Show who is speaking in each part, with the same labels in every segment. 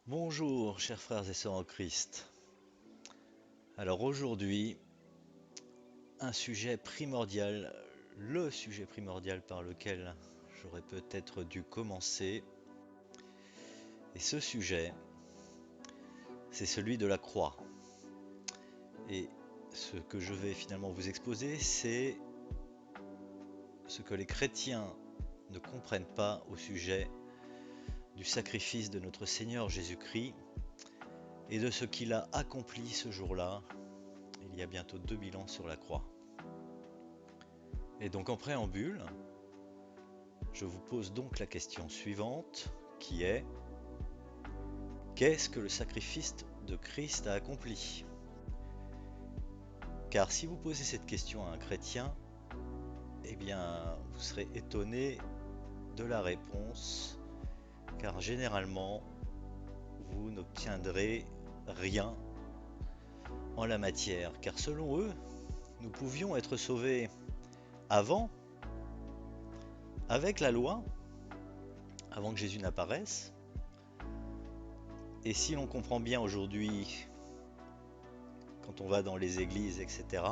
Speaker 1: Bonjour, chers frères et sœurs en Christ. Alors aujourd'hui, un sujet primordial, le sujet primordial par lequel j'aurais peut-être dû commencer. Et ce sujet, c'est celui de la croix. Et ce que je vais finalement vous exposer, c'est ce que les chrétiens ne comprennent pas au sujet du sacrifice de notre Seigneur Jésus-Christ et de ce qu'il a accompli ce jour-là, il y a bientôt 2000 ans sur la croix. Et donc en préambule, je vous pose donc la question suivante, qui est: qu'est-ce que le sacrifice de Christ a accompli? Car si vous posez cette question à un chrétien, eh bien, vous serez étonné de la réponse, car généralement, vous n'obtiendrez rien en la matière, car selon eux, nous pouvions être sauvés avant, avec la loi, avant que Jésus n'apparaisse. Et si l'on comprend bien aujourd'hui, quand on va dans les églises, etc.,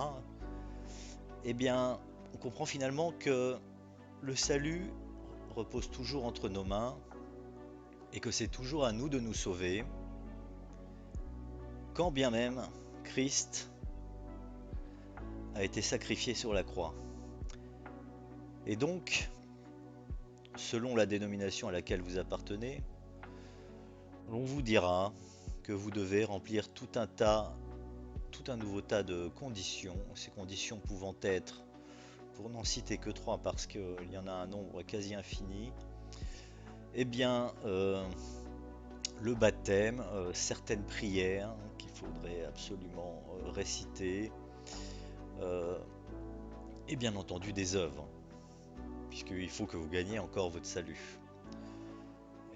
Speaker 1: eh bien, on comprend finalement que le salut repose toujours entre nos mains et que c'est toujours à nous de nous sauver, quand bien même Christ a été sacrifié sur la croix. Et donc, selon la dénomination à laquelle vous appartenez, l'on vous dira que vous devez remplir tout un nouveau tas de conditions, ces conditions pouvant être, pour n'en citer que trois parce qu'il y en a un nombre quasi infini, eh bien, le baptême, certaines prières qu'il faudrait absolument réciter, euh, et bien entendu des œuvres, puisqu'il faut que vous gagniez encore votre salut.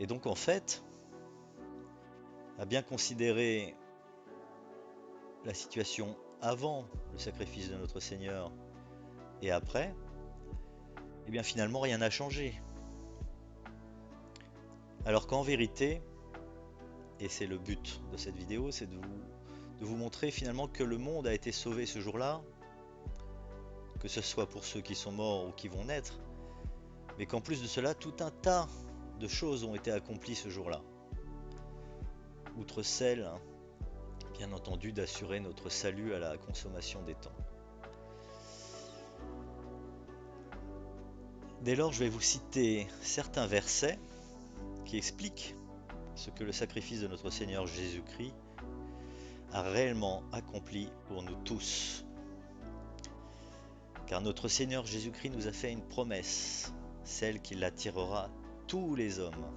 Speaker 1: Et donc en fait, à bien considérer la situation avant le sacrifice de notre Seigneur et après, eh bien finalement rien n'a changé. Alors qu'en vérité, et c'est le but de cette vidéo, c'est de vous montrer finalement que le monde a été sauvé ce jour-là, que ce soit pour ceux qui sont morts ou qui vont naître, mais qu'en plus de cela, tout un tas de choses ont été accomplies ce jour-là. Outre celle, bien entendu, d'assurer notre salut à la consommation des temps. Dès lors, je vais vous citer certains versets qui expliquent ce que le sacrifice de notre Seigneur Jésus-Christ a réellement accompli pour nous tous. Car notre Seigneur Jésus-Christ nous a fait une promesse, celle qu'il attirera tous les hommes.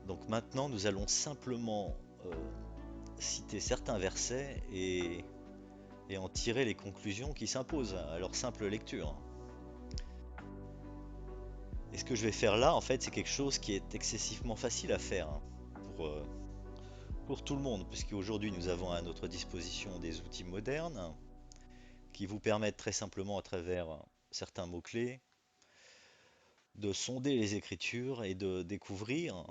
Speaker 1: Donc maintenant, nous allons simplement citer certains versets et en tirer les conclusions qui s'imposent à leur simple lecture. Et ce que je vais faire là, en fait, c'est quelque chose qui est excessivement facile à faire pour, euh, pour tout le monde, puisqu'aujourd'hui nous avons à notre disposition des outils modernes qui vous permettent très simplement, à travers certains mots-clés, de sonder les Écritures et de découvrir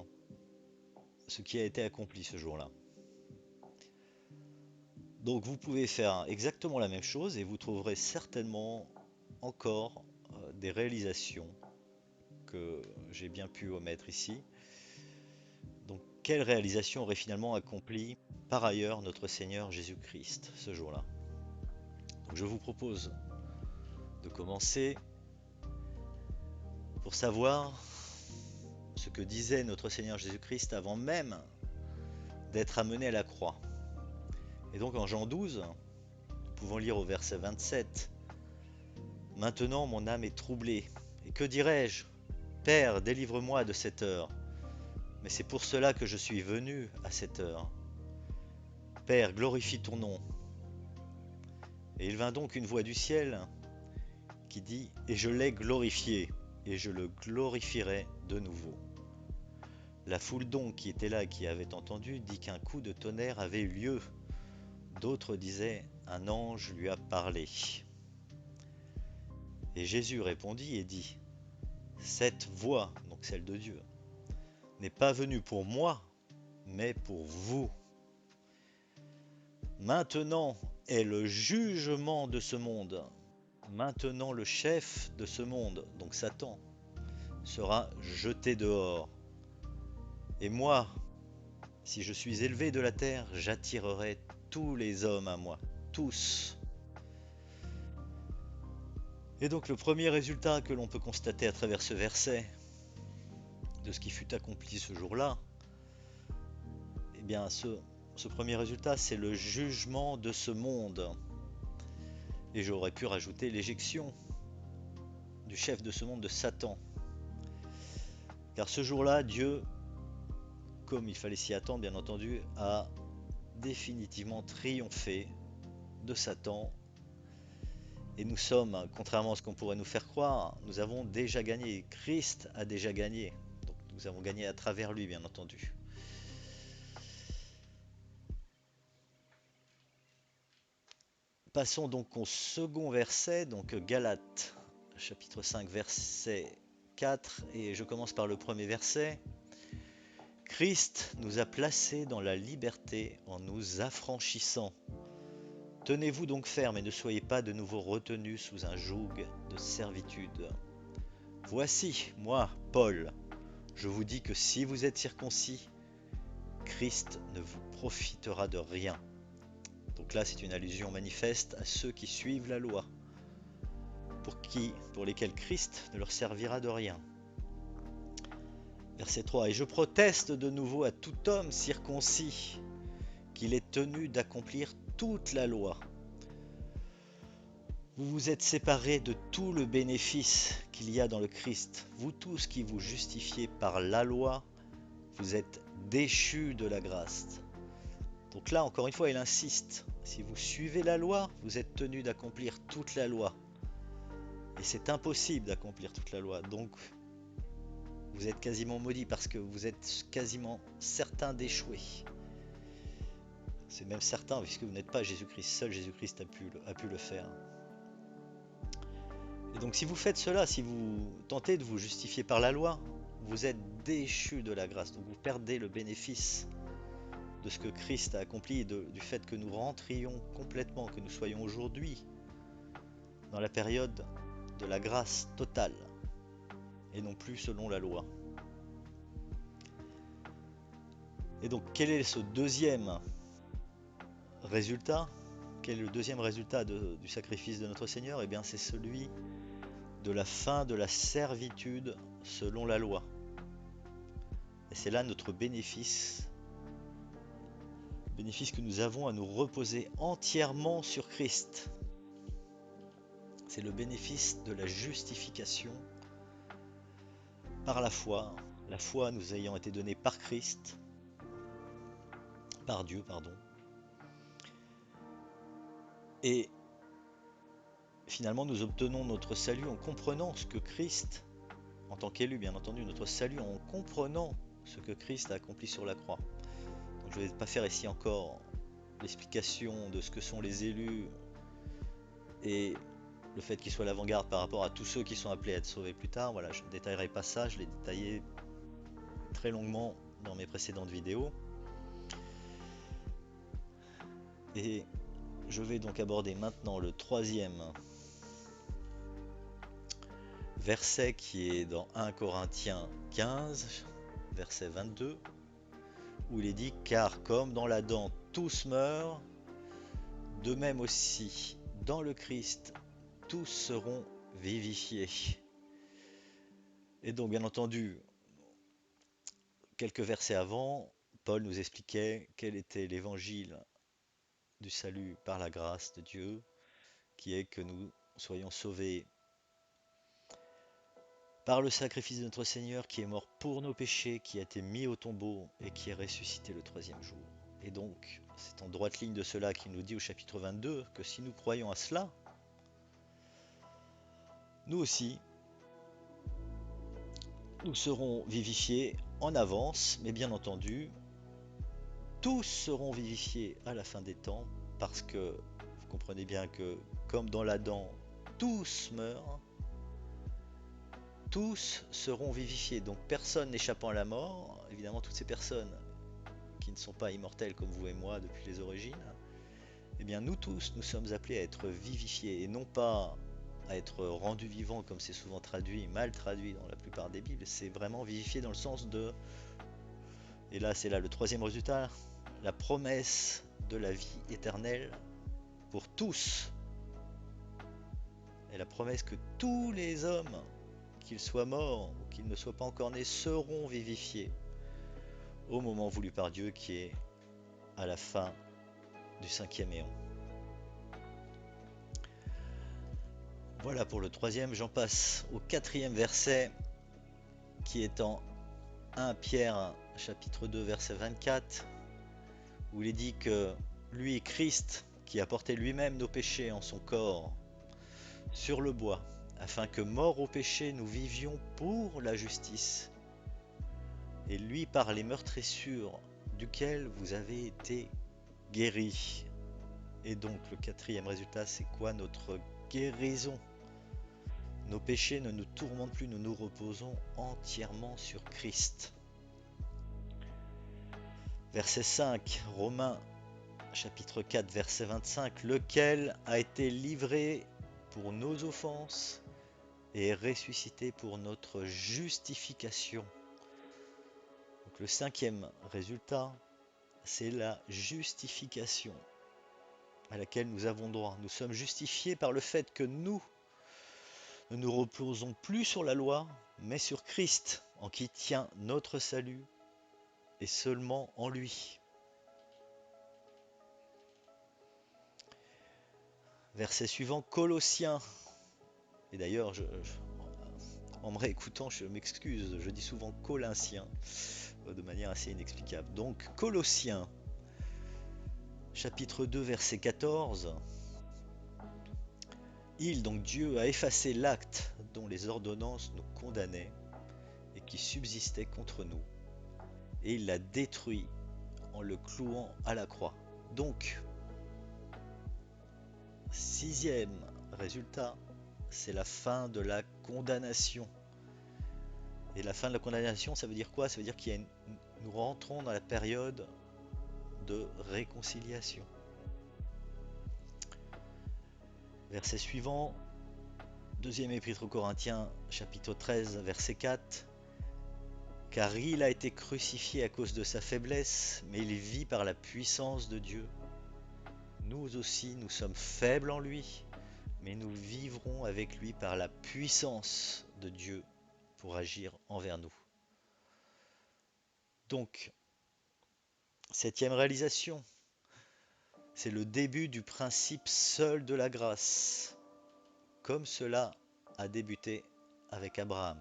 Speaker 1: ce qui a été accompli ce jour-là. Donc vous pouvez faire exactement la même chose et vous trouverez certainement encore des réalisations que j'ai bien pu omettre ici. Donc quelle réalisation aurait finalement accompli par ailleurs notre Seigneur Jésus-Christ ce jour-là? Donc je vous propose de commencer pour savoir ce que disait notre Seigneur Jésus-Christ avant même d'être amené à la croix. Et donc en Jean 12, nous pouvons lire au verset 27: Maintenant mon âme est troublée, et que dirais-je? Père, délivre-moi de cette heure. Mais c'est pour cela que je suis venu à cette heure. Père, glorifie ton nom. Et il vint donc une voix du ciel qui dit: Et je l'ai glorifié, et je le glorifierai de nouveau. La foule donc qui était là et qui avait entendu dit qu'un coup de tonnerre avait eu lieu. D'autres disaient: Un ange lui a parlé. Et Jésus répondit et dit: Cette voix, donc celle de Dieu, n'est pas venu pour moi, mais pour vous. Maintenant est le jugement de ce monde. Maintenant le chef de ce monde, donc Satan, sera jeté dehors. Et moi, si je suis élevé de la terre, j'attirerai tous les hommes à moi, tous. Et donc le premier résultat que l'on peut constater à travers ce verset, de ce qui fut accompli ce jour-là, eh bien ce premier résultat, c'est le jugement de ce monde. Et j'aurais pu rajouter l'éjection du chef de ce monde, de Satan. Car ce jour-là, Dieu, comme il fallait s'y attendre bien entendu, a définitivement triomphé de Satan. Et nous sommes, contrairement à ce qu'on pourrait nous faire croire, nous avons déjà gagné. Christ a déjà gagné. Donc nous avons gagné à travers lui, bien entendu. Passons donc au second verset, donc Galates, chapitre 5, verset 4, et je commence par le premier verset. Christ nous a placés dans la liberté en nous affranchissant. Tenez-vous donc ferme et ne soyez pas de nouveau retenus sous un joug de servitude. Voici, moi, Paul, je vous dis que si vous êtes circoncis, Christ ne vous profitera de rien. Donc là, c'est une allusion manifeste à ceux qui suivent la loi, pour lesquels Christ ne leur servira de rien. Verset 3. Et je proteste de nouveau à tout homme circoncis qu'il est tenu d'accomplir toute la loi. Vous vous êtes séparés de tout le bénéfice qu'il y a dans le Christ. Vous tous qui vous justifiez par la loi, vous êtes déchus de la grâce. Donc là, encore une fois, il insiste. Si vous suivez la loi, vous êtes tenus d'accomplir toute la loi. Et c'est impossible d'accomplir toute la loi. Donc, vous êtes quasiment maudits parce que vous êtes quasiment certain d'échouer. C'est même certain puisque vous n'êtes pas Jésus-Christ. Seul Jésus-Christ a pu le faire. Et donc si vous faites cela, si vous tentez de vous justifier par la loi, vous êtes déchus de la grâce. Donc vous perdez le bénéfice de ce que Christ a accompli et du fait que nous rentrions complètement, que nous soyons aujourd'hui dans la période de la grâce totale et non plus selon la loi. Et donc quel est ce deuxième résultat? Quel est le deuxième résultat du sacrifice de notre Seigneur? Eh bien c'est celui de la fin de la servitude selon la loi. Et c'est là notre bénéfice que nous avons à nous reposer entièrement sur Christ. C'est le bénéfice de la justification par la foi nous ayant été donnée par Christ, par Dieu, pardon. Et finalement, nous obtenons notre salut en comprenant ce que Christ, en tant qu'élu, bien entendu, notre salut en comprenant ce que Christ a accompli sur la croix. Donc, je ne vais pas faire ici encore l'explication de ce que sont les élus et le fait qu'ils soient l'avant-garde par rapport à tous ceux qui sont appelés à être sauvés plus tard. Voilà, je ne détaillerai pas ça, je l'ai détaillé très longuement dans mes précédentes vidéos. Et je vais donc aborder maintenant le troisième verset qui est dans 1 Corinthiens 15, verset 22, où il est dit « Car comme dans l'Adam tous meurent, de même aussi dans le Christ tous seront vivifiés. » Et donc bien entendu, quelques versets avant, Paul nous expliquait quel était l'évangile du salut par la grâce de Dieu, qui est que nous soyons sauvés par le sacrifice de notre Seigneur qui est mort pour nos péchés, qui a été mis au tombeau et qui est ressuscité le troisième jour. Et donc, c'est en droite ligne de cela qu'il nous dit au chapitre 22 que si nous croyons à cela, nous aussi, nous serons vivifiés en avance, mais bien entendu, tous seront vivifiés à la fin des temps, parce que vous comprenez bien que, comme dans l'Adam, tous meurent, tous seront vivifiés. Donc personne n'échappant à la mort, évidemment toutes ces personnes qui ne sont pas immortelles comme vous et moi depuis les origines, eh bien nous tous, nous sommes appelés à être vivifiés et non pas à être rendus vivants comme c'est souvent traduit, mal traduit dans la plupart des Bibles. C'est vraiment vivifié dans le sens de, et là c'est là le troisième résultat, la promesse de la vie éternelle pour tous. Et la promesse que tous les hommes, qu'ils soient morts ou qu'ils ne soient pas encore nés, seront vivifiés au moment voulu par Dieu qui est à la fin du cinquième éon. Voilà pour le troisième, j'en passe au quatrième verset qui est en 1 Pierre chapitre 2 verset 24 où il est dit que lui, Christ, qui a porté lui-même nos péchés en son corps sur le bois, afin que mort au péché nous vivions pour la justice, et lui par les meurtrissures duquel vous avez été guéris. Et donc le quatrième résultat, c'est quoi? Notre guérison. Nos péchés ne nous tourmentent plus, nous nous reposons entièrement sur Christ. Verset 5, Romains chapitre 4 verset 25, lequel a été livré pour nos offenses et est ressuscité pour notre justification. Donc le cinquième résultat, c'est la justification à laquelle nous avons droit. Nous sommes justifiés par le fait que nous ne nous reposons plus sur la loi, mais sur Christ, en qui tient notre salut, et seulement en lui. Verset suivant, Colossiens. Et d'ailleurs, en me réécoutant, je m'excuse, je dis souvent Colossiens, de manière assez inexplicable. Donc, Colossiens, chapitre 2, verset 14. Donc Dieu, a effacé l'acte dont les ordonnances nous condamnaient et qui subsistait contre nous, et il l'a détruit en le clouant à la croix. Donc, sixième résultat, c'est la fin de la condamnation. Et la fin de la condamnation, ça veut dire quoi? Ça veut dire nous rentrons dans la période de réconciliation. Verset suivant, deuxième épître aux Corinthiens, chapitre 13, verset 4. Car il a été crucifié à cause de sa faiblesse, mais il vit par la puissance de Dieu. Nous aussi, nous sommes faibles en lui, mais nous vivrons avec lui par la puissance de Dieu pour agir envers nous. Donc, septième réalisation, c'est le début du principe seul de la grâce, comme cela a débuté avec Abraham.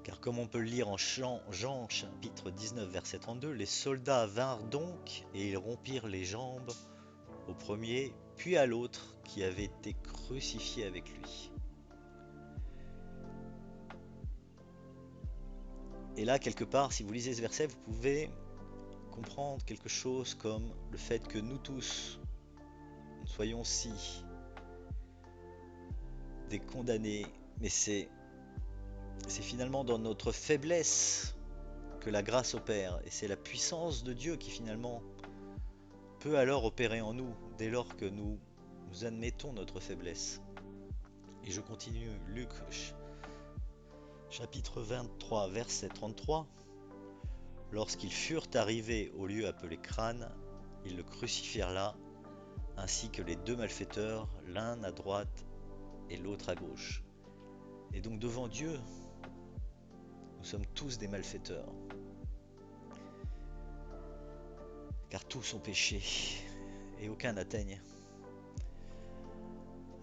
Speaker 1: Car comme on peut le lire en Jean chapitre 19 verset 32, les soldats vinrent donc et ils rompirent les jambes au premier, puis à l'autre qui avait été crucifié avec lui. Et là, quelque part, si vous lisez ce verset, vous pouvez comprendre quelque chose comme le fait que nous tous, nous soyons si des condamnés, mais c'est finalement dans notre faiblesse que la grâce opère, et c'est la puissance de Dieu qui finalement peut alors opérer en nous, dès lors que nous admettons notre faiblesse. Et je continue, Luc chapitre 23 verset 33. Lorsqu'ils furent arrivés au lieu appelé Crâne, ils le crucifièrent là, ainsi que les deux malfaiteurs, l'un à droite et l'autre à gauche. Et donc devant Dieu, nous sommes tous des malfaiteurs, car tous ont péché et aucun n'atteigne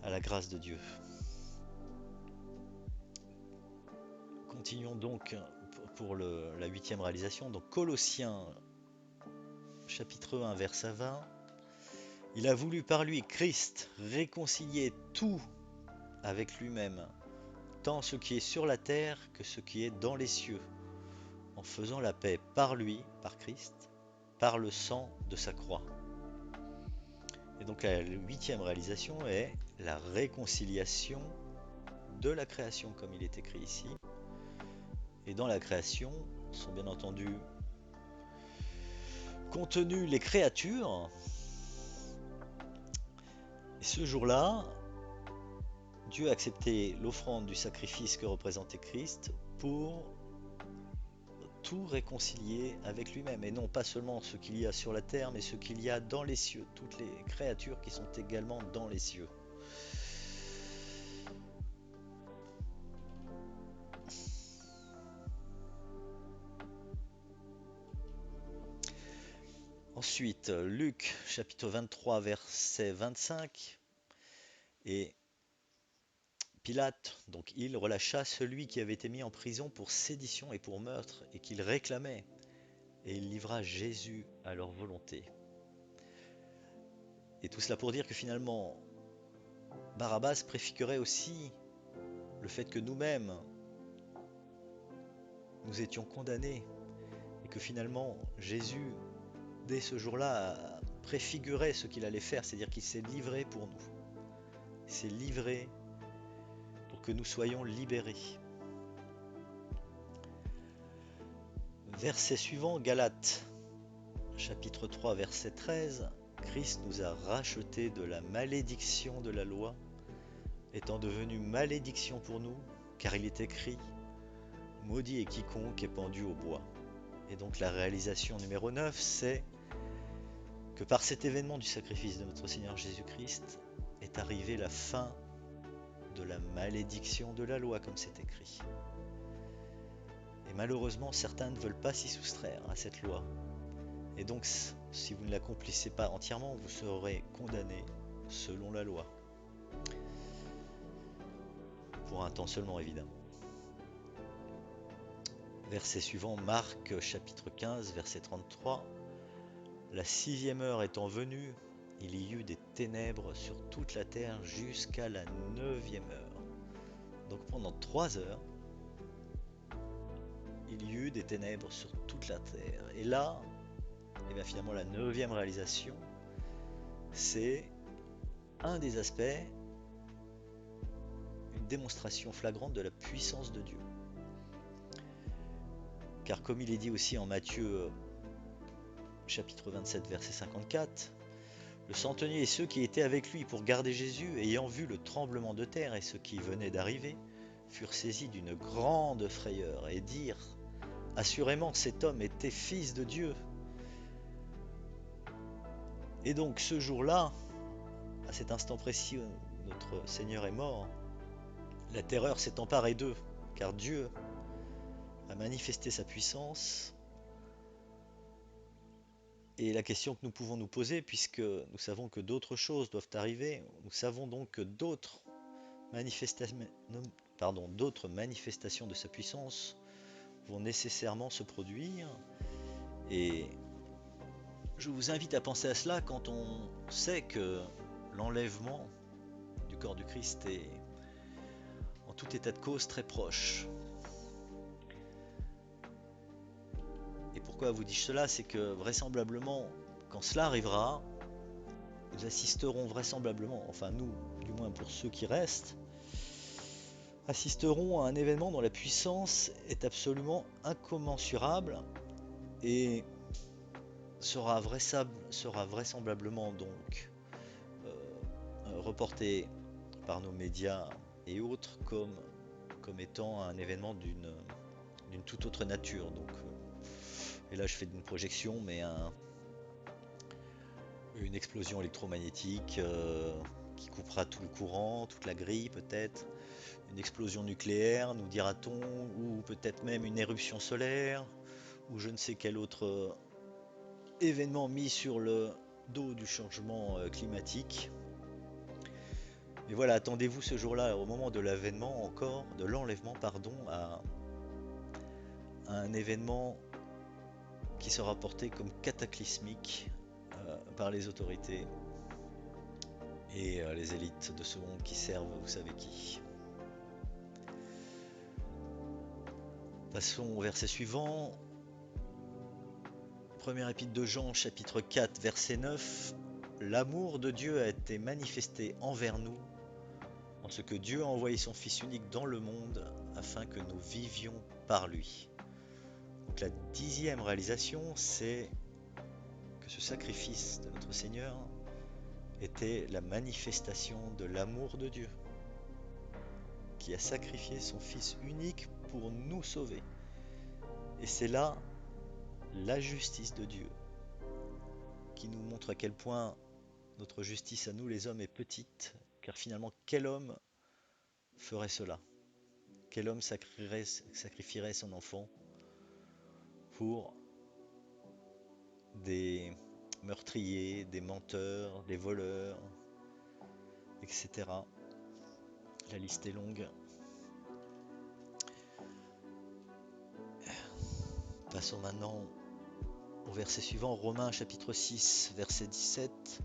Speaker 1: à la grâce de Dieu. Continuons donc pour la huitième réalisation. Donc Colossiens chapitre 1 verset 20. Il a voulu par lui, Christ, réconcilier tout avec lui-même, tant ce qui est sur la terre que ce qui est dans les cieux, en faisant la paix par lui, par Christ, par le sang de sa croix. Et donc la huitième réalisation est la réconciliation de la création, comme il est écrit ici. Et dans la création sont bien entendu contenues les créatures. Et ce jour-là, Dieu a accepté l'offrande du sacrifice que représentait Christ pour tout réconcilier avec lui-même. Et non pas seulement ce qu'il y a sur la terre, mais ce qu'il y a dans les cieux. Toutes les créatures qui sont également dans les cieux. Ensuite, Luc chapitre 23, verset 25. Et Pilate, donc il relâcha celui qui avait été mis en prison pour sédition et pour meurtre, et qu'il réclamait, et il livra Jésus à leur volonté. Et tout cela pour dire que finalement, Barabbas préfigurait aussi le fait que nous-mêmes, nous étions condamnés, et que finalement, Jésus, dès ce jour-là, préfigurait ce qu'il allait faire, c'est-à-dire qu'il s'est livré pour nous. Il s'est livré pour que nous soyons libérés. Verset suivant, Galates, chapitre 3, verset 13. Christ nous a rachetés de la malédiction de la loi, étant devenu malédiction pour nous, car il est écrit « Maudit est quiconque est pendu au bois ». Et donc la réalisation numéro 9, c'est que par cet événement du sacrifice de notre Seigneur Jésus-Christ est arrivée la fin de la malédiction de la loi, comme c'est écrit. Et malheureusement, certains ne veulent pas s'y soustraire à cette loi. Et donc, si vous ne l'accomplissez pas entièrement, vous serez condamné selon la loi. Pour un temps seulement, évidemment. Verset suivant, Marc chapitre 15, verset 33. La 6e heure étant venue, il y eut des ténèbres sur toute la terre jusqu'à la 9e heure. Donc pendant 3 heures, il y eut des ténèbres sur toute la terre. Et là, et bien finalement la 9e réalisation, c'est un des aspects, une démonstration flagrante de la puissance de Dieu. Car comme il est dit aussi en Matthieu chapitre 27 verset 54, le centenier et ceux qui étaient avec lui pour garder Jésus, ayant vu le tremblement de terre et ce qui venait d'arriver, furent saisis d'une grande frayeur et dirent assurément cet homme était fils de Dieu. Et donc ce jour-là, à cet instant précis où notre Seigneur est mort, la terreur s'est emparée d'eux, car Dieu a manifesté sa puissance. Et la question que nous pouvons nous poser, puisque nous savons que d'autres choses doivent arriver, nous savons donc que d'autres manifestations de sa puissance vont nécessairement se produire. Et je vous invite à penser à cela quand on sait que l'enlèvement du corps du Christ est en tout état de cause très proche. Et pourquoi vous dis-je cela? C'est que vraisemblablement, quand cela arrivera, nous assisterons vraisemblablement, enfin nous, du moins pour ceux qui restent, assisteront à un événement dont la puissance est absolument incommensurable et sera vraisemblablement donc reporté par nos médias et autres comme étant un événement d'une toute autre nature. Donc, et là je fais une projection, mais une explosion électromagnétique qui coupera tout le courant, toute la grille peut-être, une explosion nucléaire, nous dira-t-on, ou peut-être même une éruption solaire, ou je ne sais quel autre événement mis sur le dos du changement climatique. Mais voilà, attendez-vous ce jour-là, au moment de l'avènement encore, de l'enlèvement, pardon, à un événement qui sera porté comme cataclysmique par les autorités et les élites de ce monde qui servent, vous savez qui. Passons au verset suivant. Première épître de Jean, chapitre 4, verset 9. l'amour de Dieu a été manifesté envers nous, en ce que Dieu a envoyé son Fils unique dans le monde, afin que nous vivions par lui. Donc la 10e réalisation, c'est que ce sacrifice de notre Seigneur était la manifestation de l'amour de Dieu, qui a sacrifié son Fils unique pour nous sauver. Et c'est là la justice de Dieu, qui nous montre à quel point notre justice à nous les hommes est petite, car finalement quel homme ferait cela? Quel homme sacrifierait son enfant pour des meurtriers, des menteurs, des voleurs, etc. La liste est longue. Passons maintenant au verset suivant, Romains chapitre 6, verset 17.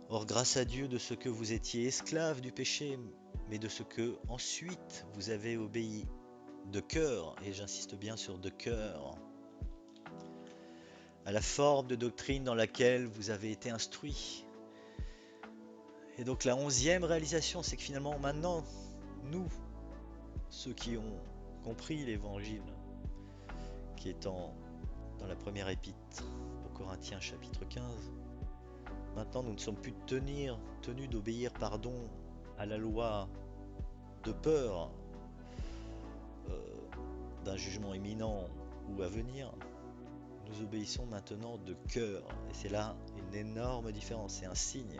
Speaker 1: Or, grâce à Dieu de ce que vous étiez esclaves du péché, mais de ce que ensuite vous avez obéi de cœur, et j'insiste bien sur de cœur, à la forme de doctrine dans laquelle vous avez été instruits. Et donc la 11e réalisation, c'est que finalement maintenant, nous, ceux qui ont compris l'évangile, qui est dans la première épître aux Corinthiens chapitre 15, maintenant nous ne sommes plus tenus d'obéir à la loi de peur d'un jugement imminent ou à venir. Nous obéissons maintenant de cœur, et c'est là une énorme différence, c'est un signe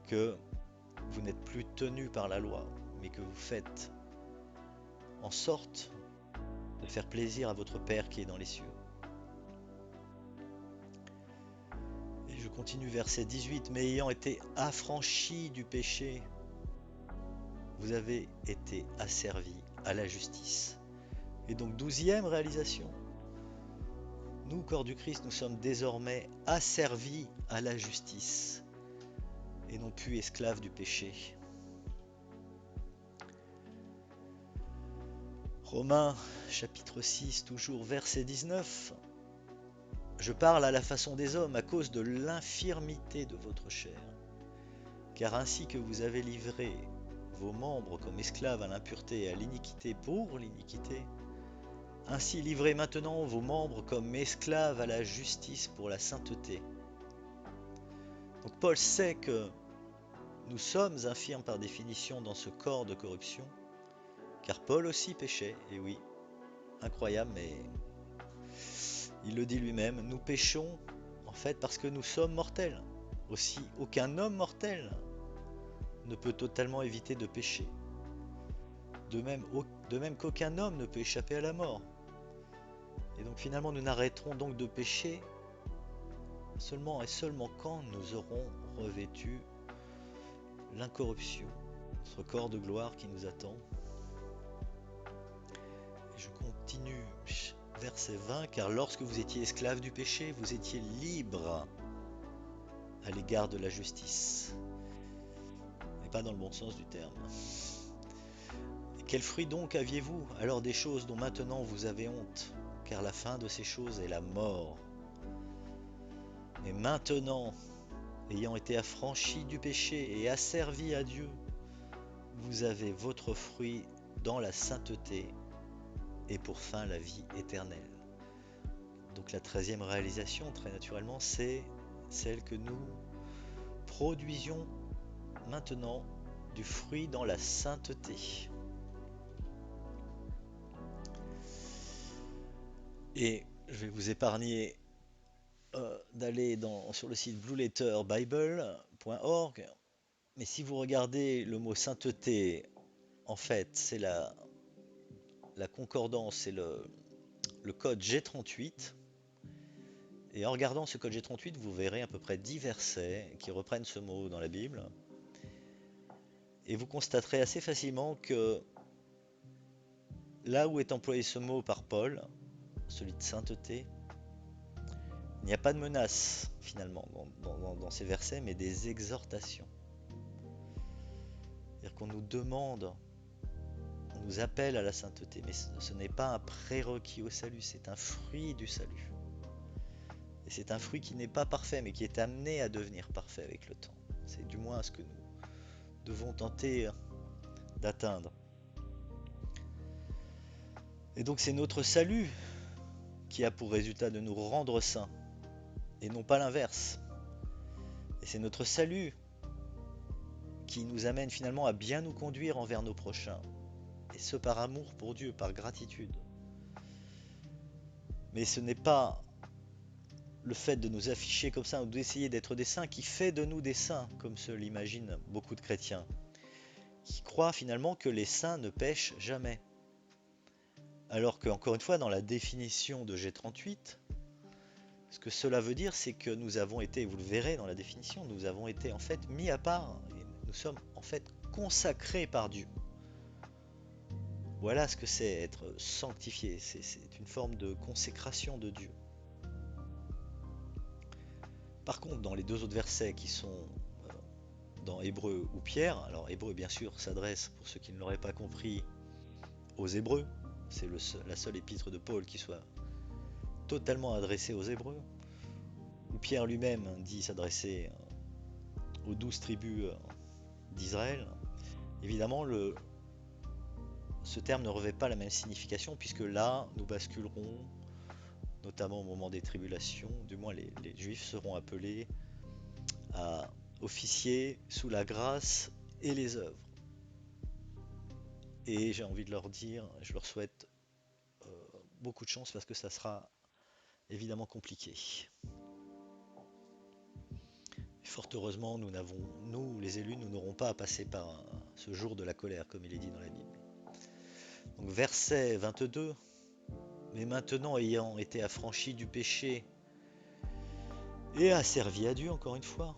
Speaker 1: que vous n'êtes plus tenu par la loi, mais que vous faites en sorte de faire plaisir à votre Père qui est dans les cieux. Et je continue verset 18, mais ayant été affranchis du péché, vous avez été asservis à la justice. Et donc 12e réalisation, nous, corps du Christ, nous sommes désormais asservis à la justice et non plus esclaves du péché. Romains chapitre 6, toujours verset 19. Je parle à la façon des hommes à cause de l'infirmité de votre chair. Car ainsi que vous avez livré vos membres comme esclaves à l'impureté et à l'iniquité pour l'iniquité, ainsi livrez maintenant vos membres comme esclaves à la justice pour la sainteté. Donc Paul sait que nous sommes infirmes par définition dans ce corps de corruption, car Paul aussi péchait, et oui, incroyable, mais il le dit lui-même, nous péchons en fait parce que nous sommes mortels. Aussi, aucun homme mortel ne peut totalement éviter de pécher. De même qu'aucun homme ne peut échapper à la mort. Et donc finalement, nous n'arrêterons donc de pécher seulement et seulement quand nous aurons revêtu l'incorruption, notre corps de gloire qui nous attend. Et je continue, verset 20, car lorsque vous étiez esclaves du péché, vous étiez libres à l'égard de la justice. Mais pas dans le bon sens du terme. Et quel fruit donc aviez-vous alors des choses dont maintenant vous avez honte? Car la fin de ces choses est la mort. Mais maintenant, ayant été affranchis du péché et asservis à Dieu, vous avez votre fruit dans la sainteté et pour fin la vie éternelle. Donc la 13e réalisation, très naturellement, c'est celle que nous produisions maintenant du fruit dans la sainteté. Et je vais vous épargner d'aller sur le site blueletterbible.org, mais si vous regardez le mot sainteté, en fait, c'est la concordance, c'est le code G38. Et en regardant ce code G38, vous verrez à peu près 10 versets qui reprennent ce mot dans la Bible. Et vous constaterez assez facilement que là où est employé ce mot par Paul, celui de sainteté, il n'y a pas de menace finalement dans ces versets, mais des exhortations. C'est-à-dire qu'on nous demande, on nous appelle à la sainteté, mais ce n'est pas un prérequis au salut, c'est un fruit du salut. Et c'est un fruit qui n'est pas parfait, mais qui est amené à devenir parfait avec le temps. C'est du moins ce que nous devons tenter d'atteindre. Et donc c'est notre salut qui a pour résultat de nous rendre saints, et non pas l'inverse. Et c'est notre salut qui nous amène finalement à bien nous conduire envers nos prochains. Et ce par amour pour Dieu, par gratitude. Mais ce n'est pas le fait de nous afficher comme ça ou d'essayer d'être des saints qui fait de nous des saints, comme se l'imaginent beaucoup de chrétiens, qui croient finalement que les saints ne pêchent jamais. Alors que, encore une fois, dans la définition de G38, ce que cela veut dire, c'est que nous avons été, vous le verrez dans la définition, nous avons été en fait mis à part, et nous sommes en fait consacrés par Dieu. Voilà ce que c'est être sanctifié, c'est une forme de consécration de Dieu. Par contre, dans les deux autres versets qui sont dans Hébreu ou Pierre, alors Hébreu bien sûr s'adresse, pour ceux qui ne l'auraient pas compris, aux Hébreux, c'est la seule épître de Paul qui soit totalement adressée aux Hébreux, où Pierre lui-même dit s'adresser aux 12 tribus d'Israël. Évidemment, ce terme ne revêt pas la même signification, puisque là, nous basculerons, notamment au moment des tribulations, du moins les Juifs seront appelés à officier sous la grâce et les œuvres. Et j'ai envie de leur dire, je leur souhaite beaucoup de chance parce que ça sera évidemment compliqué. Et fort heureusement, nous, les élus, nous n'aurons pas à passer par ce jour de la colère, comme il est dit dans la Bible. Donc verset 22, mais maintenant ayant été affranchis du péché et asservis à Dieu, encore une fois,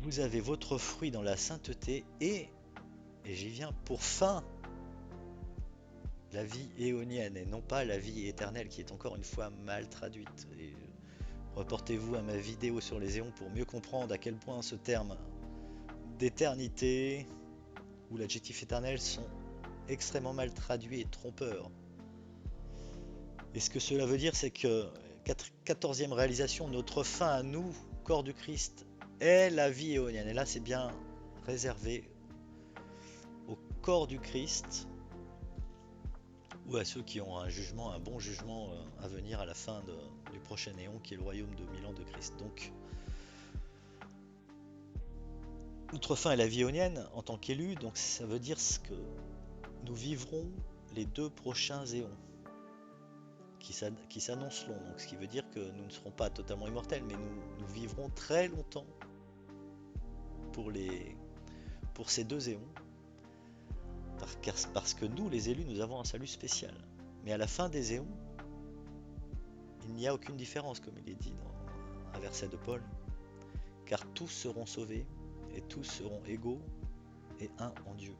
Speaker 1: vous avez votre fruit dans la sainteté et j'y viens, pour fin, la vie éonienne et non pas la vie éternelle qui est encore une fois mal traduite. Et reportez-vous à ma vidéo sur les éons pour mieux comprendre à quel point ce terme d'éternité ou l'adjectif éternel sont extrêmement mal traduits et trompeurs. Et ce que cela veut dire, c'est que 14e réalisation, notre fin à nous, corps du Christ, est la vie éonienne. Et là, c'est bien réservé au corps du Christ ou à ceux qui ont un jugement, un bon jugement à venir à la fin du prochain éon, qui est le royaume de 1000 ans de Christ. Donc, notre fin est la vie éonienne en tant qu'élus, donc ça veut dire que nous vivrons les 2 prochains éons qui s'annoncent longs, donc ce qui veut dire que nous ne serons pas totalement immortels, mais nous vivrons très longtemps pour ces 2 éons, parce que nous, les élus, nous avons un salut spécial. Mais à la fin des éons, il n'y a aucune différence, comme il est dit dans un verset de Paul, car tous seront sauvés et tous seront égaux et un en Dieu.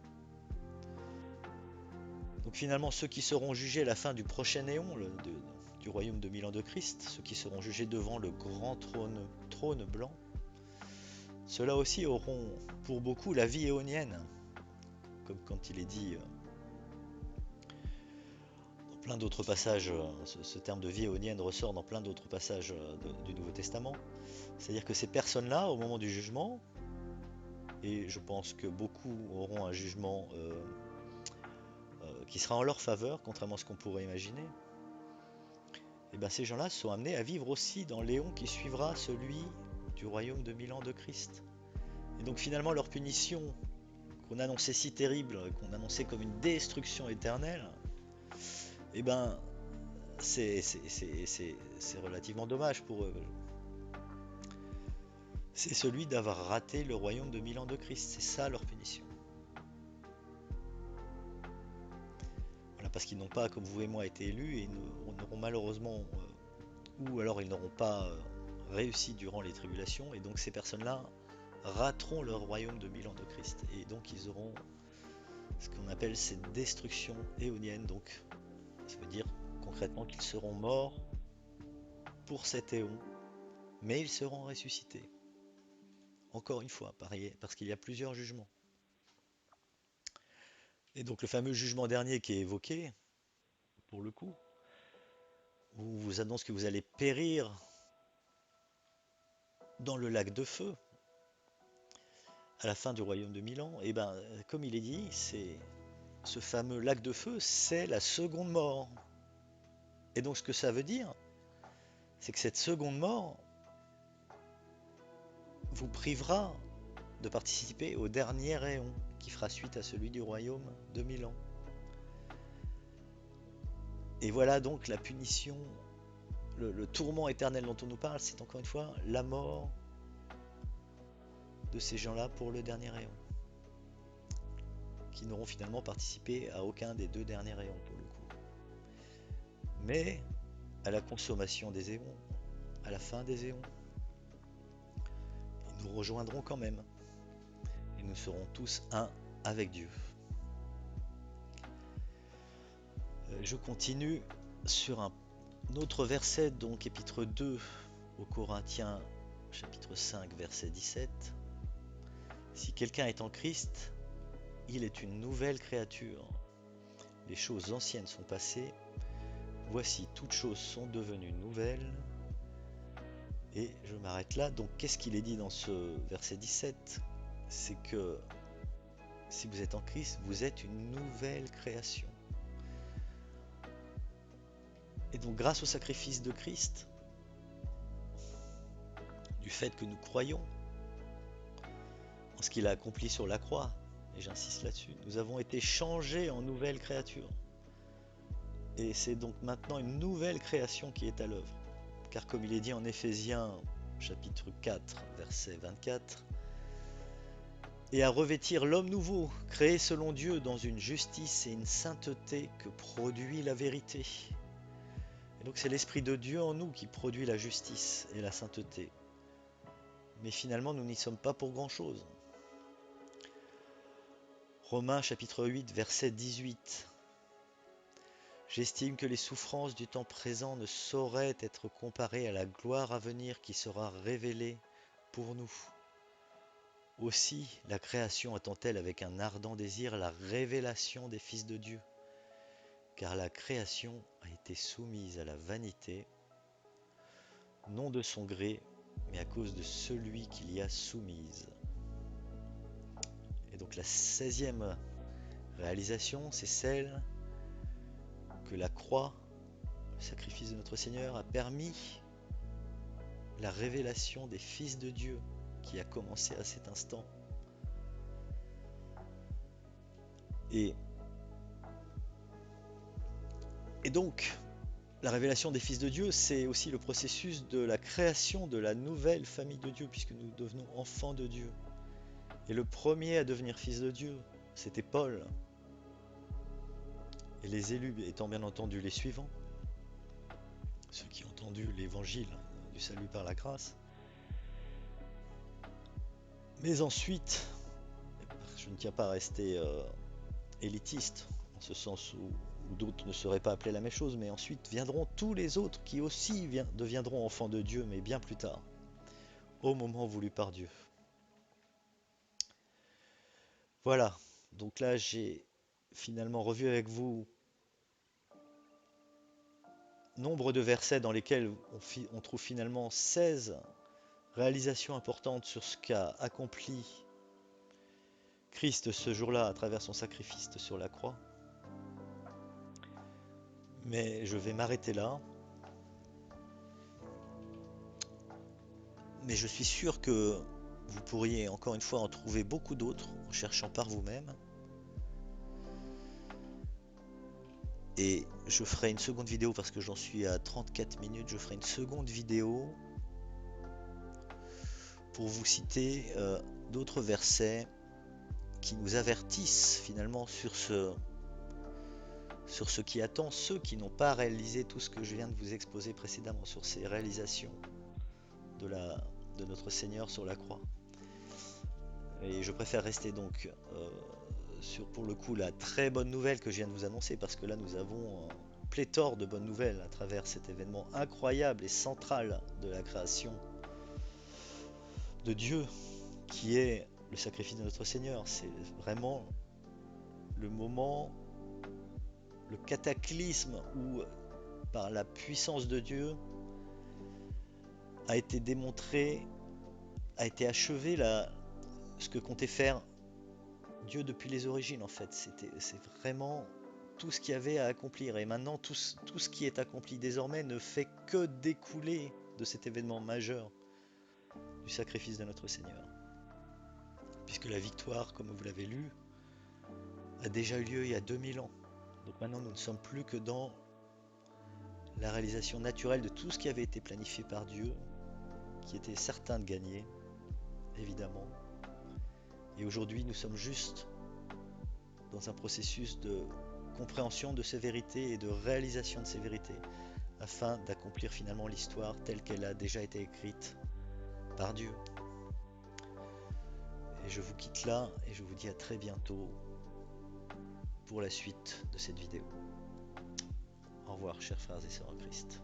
Speaker 1: Donc finalement, ceux qui seront jugés à la fin du prochain éon, du royaume de 1000 ans de Christ, ceux qui seront jugés devant le grand trône blanc, ceux-là aussi auront pour beaucoup la vie éonienne, comme quand il est dit dans plein d'autres passages, ce terme de vie éonienne ressort dans plein d'autres passages du Nouveau Testament. C'est-à-dire que ces personnes-là, au moment du jugement, et je pense que beaucoup auront un jugement qui sera en leur faveur, contrairement à ce qu'on pourrait imaginer, et bien ces gens-là sont amenés à vivre aussi dans l'éon qui suivra celui du royaume de 1000 ans de Christ. Et donc finalement leur punition, qu'on annonçait si terrible, qu'on annonçait comme une destruction éternelle, et ben c'est relativement dommage pour eux. C'est celui d'avoir raté le royaume de 1000 ans de Christ, c'est ça leur punition. Parce qu'ils n'ont pas, comme vous et moi, été élus et n'auront malheureusement, ou alors ils n'auront pas réussi durant les tribulations, et donc ces personnes-là rateront leur royaume de 1000 ans de Christ, et donc ils auront ce qu'on appelle cette destruction éonienne. Donc ça veut dire concrètement qu'ils seront morts pour cet éon, mais ils seront ressuscités. Encore une fois, pareil, parce qu'il y a plusieurs jugements. Et donc le fameux jugement dernier qui est évoqué, pour le coup, où on vous annonce que vous allez périr dans le lac de feu, à la fin du royaume de Milan, et ben, comme il est dit, c'est ce fameux lac de feu, c'est la seconde mort. Et donc ce que ça veut dire, c'est que cette seconde mort vous privera de participer au dernier éon qui fera suite à celui du royaume de Milan. Et voilà donc la punition, le tourment éternel dont on nous parle, c'est encore une fois la mort de ces gens-là pour le dernier éon, qui n'auront finalement participé à aucun des deux derniers éons pour le coup. Mais à la consommation des éons, à la fin des éons, ils nous rejoindront quand même. Et nous serons tous un avec Dieu. Je continue sur un autre verset, donc épître 2 aux Corinthiens, chapitre 5, verset 17. Si quelqu'un est en Christ, il est une nouvelle créature. Les choses anciennes sont passées, voici toutes choses sont devenues nouvelles. Et je m'arrête là. Donc qu'est-ce qu'il est dit dans ce verset 17? C'est que si vous êtes en Christ, vous êtes une nouvelle création. Et donc grâce au sacrifice de Christ, du fait que nous croyons en ce qu'il a accompli sur la croix, et j'insiste là-dessus, nous avons été changés en nouvelles créatures. Et c'est donc maintenant une nouvelle création qui est à l'œuvre. Car comme il est dit en Éphésiens chapitre 4, verset 24, et à revêtir l'homme nouveau, créé selon Dieu dans une justice et une sainteté que produit la vérité. Et donc c'est l'Esprit de Dieu en nous qui produit la justice et la sainteté. Mais finalement, nous n'y sommes pas pour grand-chose. Romains chapitre 8, verset 18. J'estime que les souffrances du temps présent ne sauraient être comparées à la gloire à venir qui sera révélée pour nous. Aussi, la création attend-elle avec un ardent désir la révélation des fils de Dieu. Car la création a été soumise à la vanité, non de son gré, mais à cause de celui qui l'y a soumise. Et donc la 16e réalisation, c'est celle que la croix, le sacrifice de notre Seigneur, a permis la révélation des fils de Dieu qui a commencé à cet instant. Et donc, la révélation des fils de Dieu, c'est aussi le processus de la création de la nouvelle famille de Dieu, puisque nous devenons enfants de Dieu. Et le premier à devenir fils de Dieu, c'était Paul. Et les élus étant bien entendu les suivants, ceux qui ont entendu l'évangile du salut par la grâce. Mais ensuite, je ne tiens pas à rester élitiste, en ce sens où d'autres ne seraient pas appelés la même chose, mais ensuite viendront tous les autres qui aussi deviendront enfants de Dieu, mais bien plus tard, au moment voulu par Dieu. Voilà, donc là j'ai finalement revu avec vous nombre de versets dans lesquels on trouve finalement 16 réalisations importantes sur ce qu'a accompli Christ ce jour-là à travers son sacrifice sur la croix. Mais je vais m'arrêter là. Mais je suis sûr que vous pourriez encore une fois en trouver beaucoup d'autres en cherchant par vous-même. Et je ferai une seconde vidéo parce que j'en suis à 34 minutes. Je ferai une seconde vidéo pour vous citer d'autres versets qui nous avertissent finalement sur ce qui attend ceux qui n'ont pas réalisé tout ce que je viens de vous exposer précédemment, sur ces réalisations de notre Seigneur sur la croix. Et je préfère rester donc sur pour le coup la très bonne nouvelle que je viens de vous annoncer, parce que là nous avons pléthore de bonnes nouvelles à travers cet événement incroyable et central de la création de Dieu, qui est le sacrifice de notre Seigneur. C'est vraiment le moment, le cataclysme où, par la puissance de Dieu, a été démontré a été achevé là, ce que comptait faire Dieu depuis les origines en fait. C'est vraiment tout ce qu'il y avait à accomplir. Et maintenant, tout ce qui est accompli désormais ne fait que découler de cet événement majeur du sacrifice de notre Seigneur. Puisque la victoire, comme vous l'avez lu, a déjà eu lieu il y a 2000 ans. Donc maintenant, nous ne sommes plus que dans la réalisation naturelle de tout ce qui avait été planifié par Dieu, qui était certain de gagner, évidemment. Et aujourd'hui, nous sommes juste dans un processus de compréhension de ces vérités et de réalisation de ces vérités, afin d'accomplir finalement l'histoire telle qu'elle a déjà été écrite par Dieu. Et je vous quitte là et je vous dis à très bientôt pour la suite de cette vidéo. Au revoir, chers frères et sœurs en Christ.